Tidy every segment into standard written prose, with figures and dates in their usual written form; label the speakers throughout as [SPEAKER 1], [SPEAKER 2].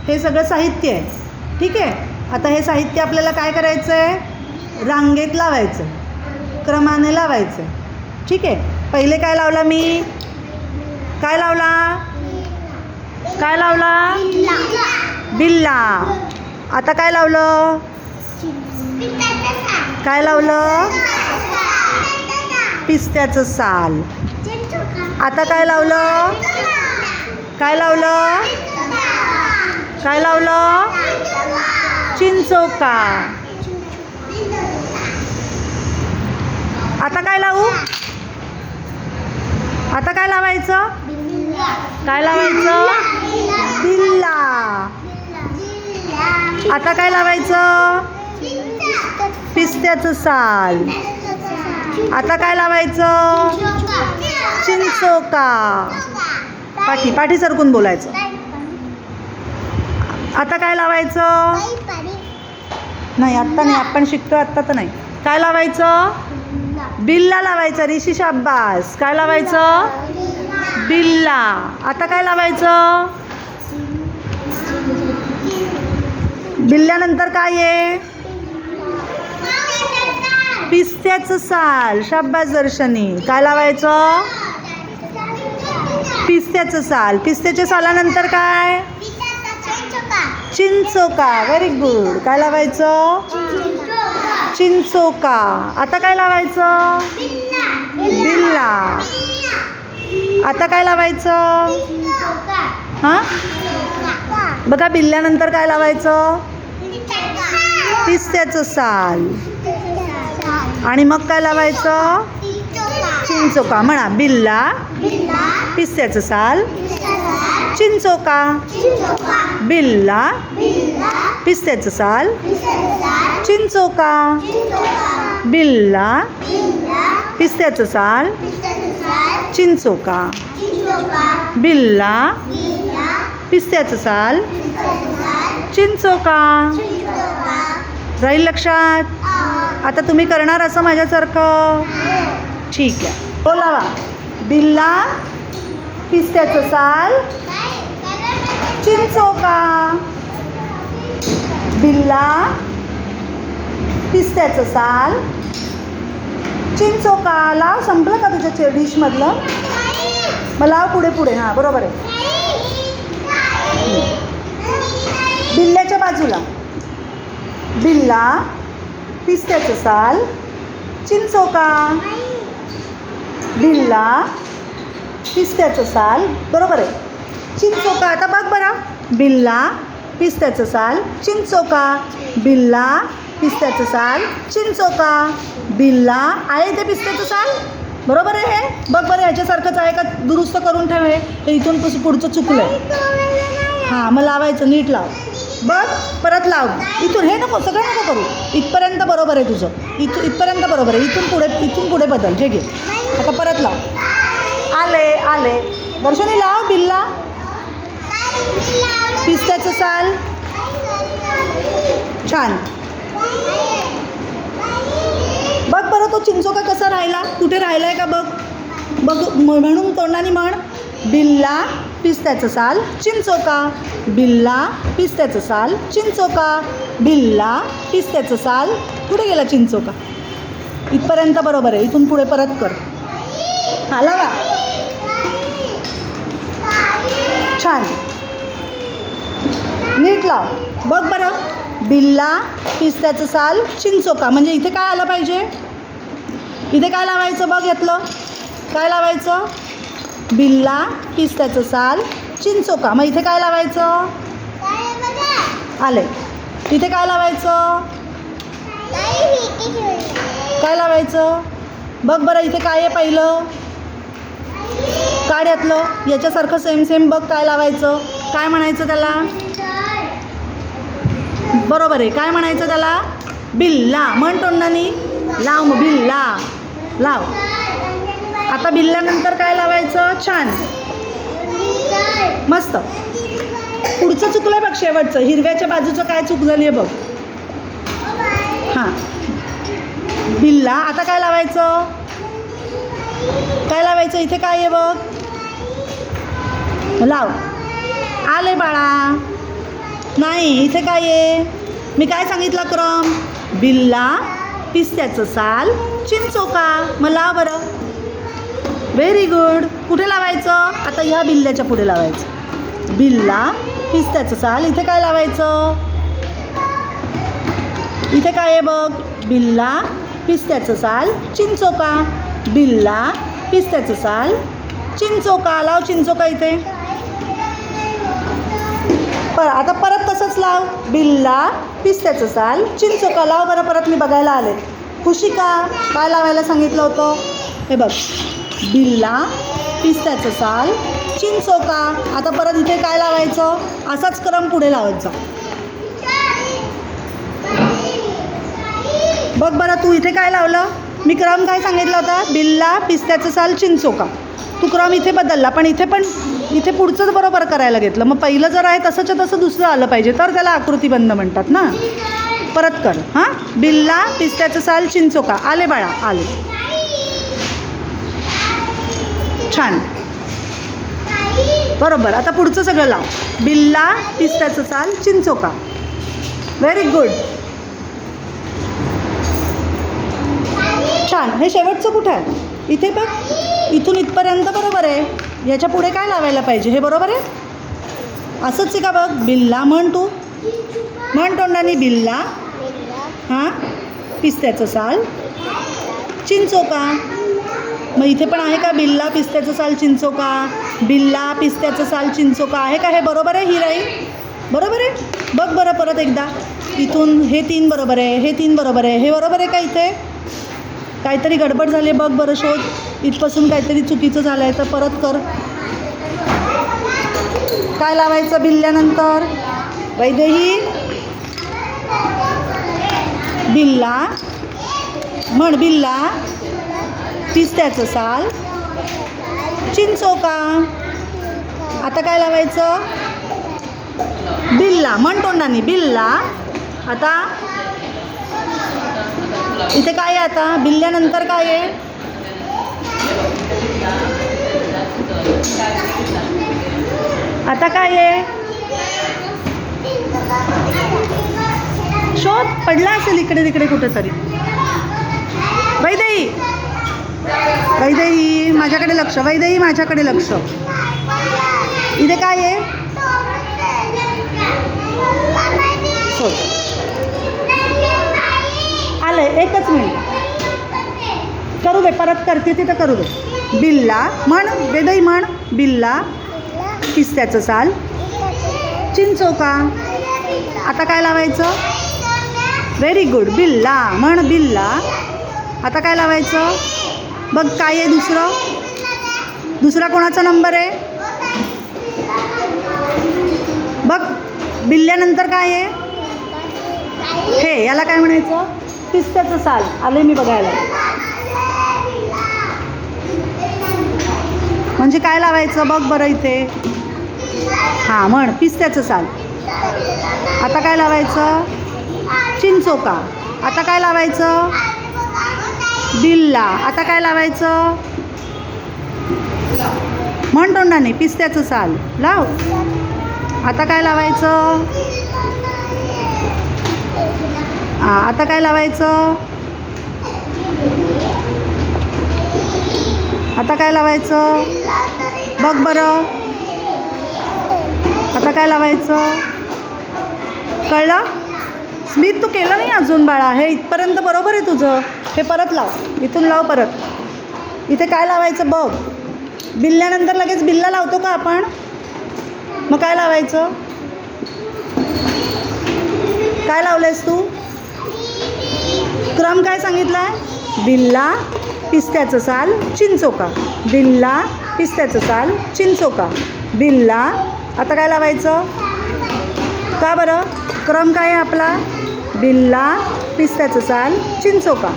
[SPEAKER 1] हे सगळं साहित्य आहे. ठीक आहे. आता हे साहित्य आपल्याला काय करायचं आहे? रांगेत लावायचं, क्रमाने लावायचं. ठीक आहे. पहिले काय लावला मी? काय लावला? काय लावला? बिल्ला. आता काय लावलं? काय लावलं? पिस्त्याचं साल. आता काय लावलं? काय लावलं? काय लावलं? चिंचोका. आता काय लावू? आता काय लावायचं? काय लावायचं? बिल्ला. आता काय लावायचं? पिस्त्याचं साल. आता काय लावायचं? चिंचोका. पाठी सरकून बोलायचं. आता काय लावायचं? नाही, आत्ता नाही, आपण शिकतो आत्ता तर नाही. काय लावायचं? बिल्ला लावायचा. ऋषी शाब्बास. काय लावायचं? बिल्ला. आता काय लावायचं? बिल्ल्यानंतर काय आहे? पिस्त्याचं साल. शाब्बास दर्शनी. काय लावायचं? पिस्त्याचं साल. पिस्त्याच्या सालानंतर काय? चिंचोका. Very good. काय लावायचं? चिंचोका. आता काय लावायचं? बिल्ला. आता काय लावायचं? हां, बघा, बिल्ल्यानंतर काय लावायचं? पिस्त्याचं साल. आणि मग काय लावायचं? चिंचोका. म्हणा, बिल्ला, पिस्त्याचं साल, चिंचोका. बिल्ला, पिस्त्याचं साल, चिंचोका. बिल्ला, पिस्त्याचं साल, चिंचोका. बिल्ला, पिस्त्याचं साल, चिंचोका. राहील लक्षात? आता तुम्ही करणार असं माझ्यासारखं? ठीक आहे. बोलावा. बिल्ला, पिस्त्याचं साल, चिंचोका. बिल्ला, पिस्त्याचं साल, चिंचोका. लाव. संपलं का तुझ्या डिशमधलं? मग लाव पुढे पुढे. हां, बरोबर आहे. बिल्ल्याच्या बाजूला. बिल्ला, पिस्त्याचं साल, चिंचोका. बिल्ला, पिस्त्याचं साल. बरोबर आहे. चिंचोका. आता बघ बरं. बिल्ला, पिस्त्याचं साल, चिंचोका. बिल्ला, पिस्त्याचं साल, चिंचोका. बिल्ला. आहे ते पिस्त्याचं साल? बरोबर आहे हे? बघ बरं, ह्याच्यासारखंच आहे का? दुरुस्त करून ठेव. हे इथून पुढचं चुकलं आहे. हां, मग लावायचं. नीट लाव. बघ, परत लाव. इथून हे नको, सगळं नको करू. इथपर्यंत बरोबर आहे तुझं. इथपर्यंत बरोबर आहे. इथून पुढे बदल. हे घे. आता परत लाव. आले. वर्षाने लाव. बिल्ला, पिस्त्याचं साल. छान. बघ बरं, तो चिंचोका कसा राहिला? कुठे राहिला आहे का बघ. बघ, म्हणून तोंडाने म्हण. बिल्ला, पिस्त्याचं साल, चिंचोका. बिल्ला, पिस्त्याचं साल, चिंचोका. बिल्ला, पिस्त्याचं साल. कुठे गेला चिंचोका? इथपर्यंत बरोबर आहे. इथून पुढे परत कर. हा, लावा. छान. नीट लाव. बघ बरं. बिल्ला, पिस्त्याचं साल, चिंचोका. म्हणजे इथे काय आलं पाहिजे? इथे काय लावायचं? बघ यातलं काय लावायचं? बिल्ला, पिस्त्याचं साल, चिंचोका. मग इथे काय लावायचं? आले. इथे काय लावायचं? काय लावायचं? बघ बरं, इथे काय आहे पहिलं? काढ यातलं. याच्यासारखं सेम बघ काय लावायचं. काय म्हणायचं त्याला? बरोबर आहे. काय म्हणायचं त्याला? बिल्ला. म्हण तोंडानी. लाव मग. बिल्ला लाव. आता बिल्ल्यानंतर काय लावायचं? छान, मस्त. पुढचं चुकलं बघ, शेवटचं. हिरव्याच्या बाजूचं काय चूक झाली आहे बघ. हां, बिल्ला. आता काय लावायचं? काय लावायचं? इथे काय आहे बघ. लाव. आले बाळा. नाही, इथे काय आहे? मी काय सांगितलं क्रम? बिल्ला, पिस्त्याचं साल, चिंचोका. मग लाव बरं. Very good. कुठे लावायचं? आता ह्या बिल्ल्याच्या पुढे लावायचं. बिल्ला, पिस्त्याचं साल. इथे काय लावायचं? इथे काय आहे बघ? बिल्ला, पिस्त्याचं साल, चिंचोका. बिल्ला, पिस्त्याचं साल, चिंचोका. लाव चिंचोका इथे. आता परत तसंच लाव. बिल्ला, पिस्त्याचं साल, चिंचोका. लाव बरं परत. मी बघायला आले. खुशिका, काय लावायला सांगितलं होतं? हे बघ. बिल्ला, पिस्त्याचं साल, चिंचोका. आता परत इथे काय लावायचं? असाच क्रम पुढे लावत जा. बघ बरं तू इथे काय लावलं? मी क्रम काय सांगितला होता? बिल्ला, पिस्त्याचं साल, चिंचोका. तू क्रम इथे बदलला, पण इथे पुढचंच बरोबर करायला घेतलं. मग पहिलं जर आहे तसंच्या तसं दुसरं आलं पाहिजे, तर त्याला आकृतीबंध म्हणतात ना. परत कर. हां, बिल्ला, पिस्त्याचं साल, चिंचोका. आले बाळा, आले. छान, बरोबर. आता पुढचं सगळं लाव. बिल्ला, पिस्त्याचं साल, चिंचोका. Very good. छान. हे शेवटचं कुठं आहे? इथे बघ. इथून इथपर्यंत बरोबर आहे. याच्या पुढे काय लावायला पाहिजे? हे बरोबर आहे? असंच आहे का बघ? बिल्ला म्हण तू. म्हण तोंडाने. बिल्ला, हां, पिस्त्याचं साल, चिंचोका. मग इथे पण आहे का? बिल्ला, पिस्त्याचं साल, चिंचोका. बिल्ला, पिस्त्याचं साल, चिंचोका. आहे का? हे बरोबर आहे? ही राई बरोबर आहे? बघ बरं परत एकदा. इथून हे 3 बरोबर आहे, हे 3 बरोबर आहे. हे बरोबर आहे का? इथे काहीतरी गडबड झाली आहे, बघ बरं, शोध. इथपासून काहीतरी चुकीचं झालं आहे, तर परत कर. काय लावायचं बिल्ल्यानंतर? वैदेही, बिल्ला म्हण. बिल्ला, पिस्त्याचं साल, चिंचोका. आता काय लावायचं? बिल्ला म्हण तोंडाने. बिल्ला. आता इथे काय आहे? आता बिल्ल्यानंतर काय आहे? आता काय आहे? शोध. पडला असेल इकडे तिकडे कुठेतरी. वैदेही, वैदेही माझ्याकडे लक्ष. वैदेही माझ्याकडे लक्ष. इथे काय आहे? शोध. आलंय. एकच मिनिट. करू दे, परत करते तिथं करू दे. बिल्ला म्हण. वैदेही म्हण. बिल्ला, पिस्त्याचं साल, चिंचोका. आता काय लावायचं? Very good. बिल्ला म्हण. बिल्ला. आता काय लावायचं? बघ काय आहे दुसरं? दुसरा कोणाचा नंबर आहे? बघ. बिल्ल्यानंतर काय आहे? हे, याला काय म्हणायचं? पिस्त्याचं साल. आले मी बघायला. म्हणजे काय लावायचं? बघ बरं इथे. हां म्हण. पिस्त्याचं साल. आता काय लावायचं? चिंचोका. आता काय लावायचं? बिल्ला. आता काय लावायचं? म्हण तोंडाने. पिस्त्याचं साल. लाव. आता काय लावायचं? हां, आता काय लावायचं? आता काय लावायचं? बघ बरं. आता काय लावायचं? कळलं? स्मित, तू केलं नाही अजून बाळा. हे इथपर्यंत बरोबर आहे तुझं. हे परत लाव. इथून लाव परत. इथे काय लावायचं बघ. बिल्ल्यानंतर लगेच बिल्ला लावतो का आपण? मग काय लावायचं? काय लावलंयस तू? क्रम काय सांगितला आहे? बिल्ला, पिस्त्याचं साल, चिंचोका. बिल्ला, पिस्त्याचं साल, चिंचोका. बिल्ला. आता काय लावायचं? का बरं? क्रम काय आहे आपला? बिल्ला, पिस्त्याचं साल, चिंचोका.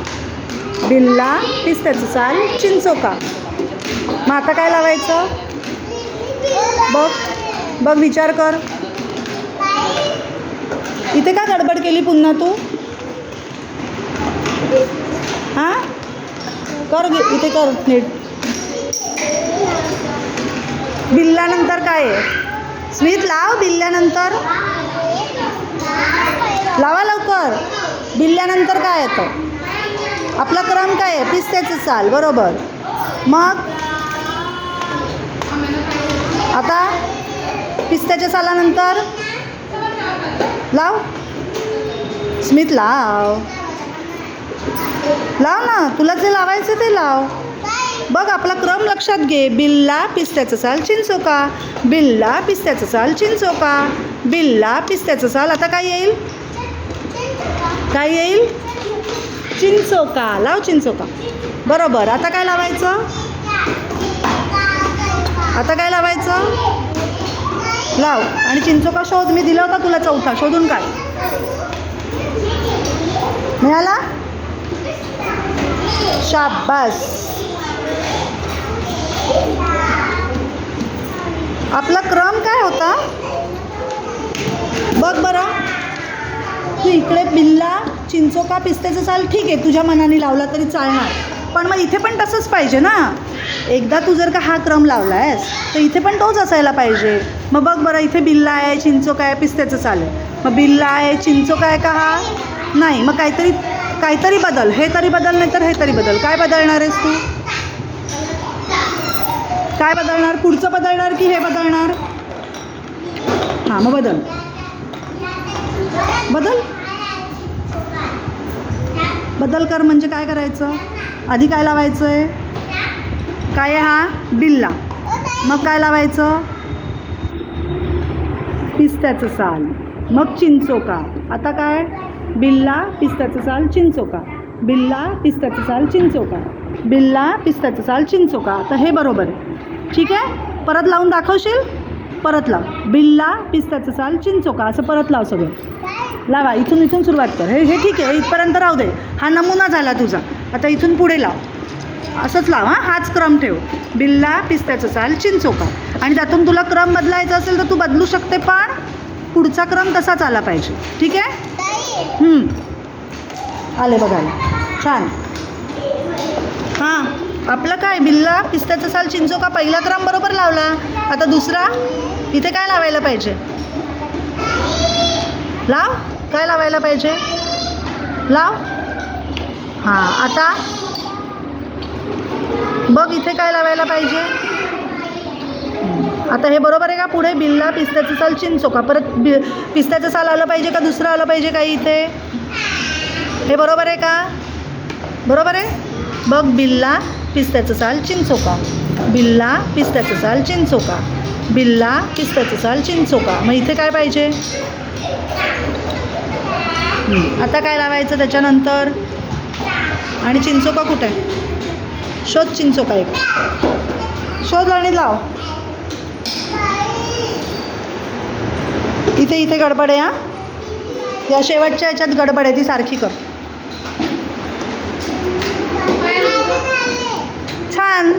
[SPEAKER 1] बिल्ला, पिस्त्याचं साल, चिंचोका. मग आता काय लावायचं? बघ बघ, विचार कर. इथे का गडबड केली पुन्हा तू? हां, कर इथे कर नीट. बिल्ल्यानंतर काय आहे? स्मित लाव. बिल्ल्यानंतर बिल्ल्यानंतर काय येतं? आपला क्रम काय आहे? पिस्त्याचं साल, बरोबर. मग आता पिस्त्याच्या सालानंतर लाव स्मित, लाव लाव ना, तुला जे लावायचं ते लाव. बघ आपला क्रम लक्षात घे. बिल्ला, पिस्त्याचं साल, चिंचोका. बिल्ला, पिस्त्याचं साल, चिंचोका. बिल्ला, पिस्त्याचं साल. आता काय येईल? काय येईल? चिंचोका. लाव चिंचोका, बरोबर. आता काय लावायचं? आता काय लावायचं? लाव. आणि चिंचोका शोध. मी दिला होता तुला चौथा, शोधून काढ. मिळाला? शाबास. आपला क्रम काय होता? बघ बरं. तू इकडे बिल्ला, चिंचोका, पिस्त्याचं साल ठीक आहे, तुझ्या मनाने लावला तरी चालणार. पण मग इथे पण तसंच पाहिजे ना. एकदा तू जर का हा क्रम लावला आहेस तर इथे पण तोच असायला पाहिजे. मग बघ बरं, इथे बिल्ला आहे, चिंचोका आहे, पिस्त्याचं साल आहे. मग बिल्ला आहे, चिंचोका आहे का हा? नाही. मग काहीतरी बदल. हे तरी बदल, नाही तर हे तरी बदल. काय बदलणार आहेस तू? काय बदलणार? पुढचं बदलणार की हे बदलणार? हां, मग बदल. बदल कर. म्हणजे काय करायचं? आधी काय लावायचं आहे? काय आहे हा? बिल्ला. मग काय लावायचं? पिस्त्याचं साल. मग चिंचोका. आता काय? बिल्ला, पिस्त्याचं साल, चिंचोका. बिल्ला, पिस्त्याचं साल, चिंचोका. बिल्ला, पिस्त्याचं साल, चिंचोका. आता हे बरोबर आहे, ठीक आहे. परत लावून दाखवशील? परत लाव. बिल्ला, पिस्त्याचं साल, चिंचोका. असं परत लाव सगळं. लावा. इथून सुरुवात कर. हे ठीक आहे, इथपर्यंत राहू दे. हा नमुना झाला तुझा. आता इथून पुढे लाव. असंच लाव. हाच क्रम ठेव. बिल्ला, पिस्त्याचं साल, चिंचोका. आणि त्यातून तुला क्रम बदलायचा असेल तर तू बदलू शकते, पण पुढचा क्रम तसाच आला पाहिजे, ठीक आहे. आले बघायला. छान. हां, आपलं काय? बिल्ला, पिस्त्याचं साल, चिंचोका. पहिला क्रम बरोबर लावला. आता दुसरा. इथे काय लावायला पाहिजे? लाव. काय लावायला पाहिजे? लाव. हां, आता बघ इथे काय लावायला पाहिजे? आता हे बरोबर आहे का? पुढे बिल्ला, पिस्त्याचं साल, चिंचोका. परत पिस्त्याचं साल आलं पाहिजे का दुसरं आलं पाहिजे काही इथे? हे बरोबर आहे का? बरोबर आहे. बघ, बिल्ला, पिस्त्याचं साल, चिंचोका. बिल्ला, पिस्त्याचं साल, चिंचोका. बिल्ला, पिस्त्याचं साल, चिंचोका. मग इथे काय पाहिजे? आता काय लावायचं त्याच्यानंतर? आणि चिंचोका कुठे आहे? शोध चिंचोका. एक शोध आणि लाव. इथे गडबड आहे. या शेवटच्या ह्याच्यात गडबड आहे, ती सारखी कर. छान.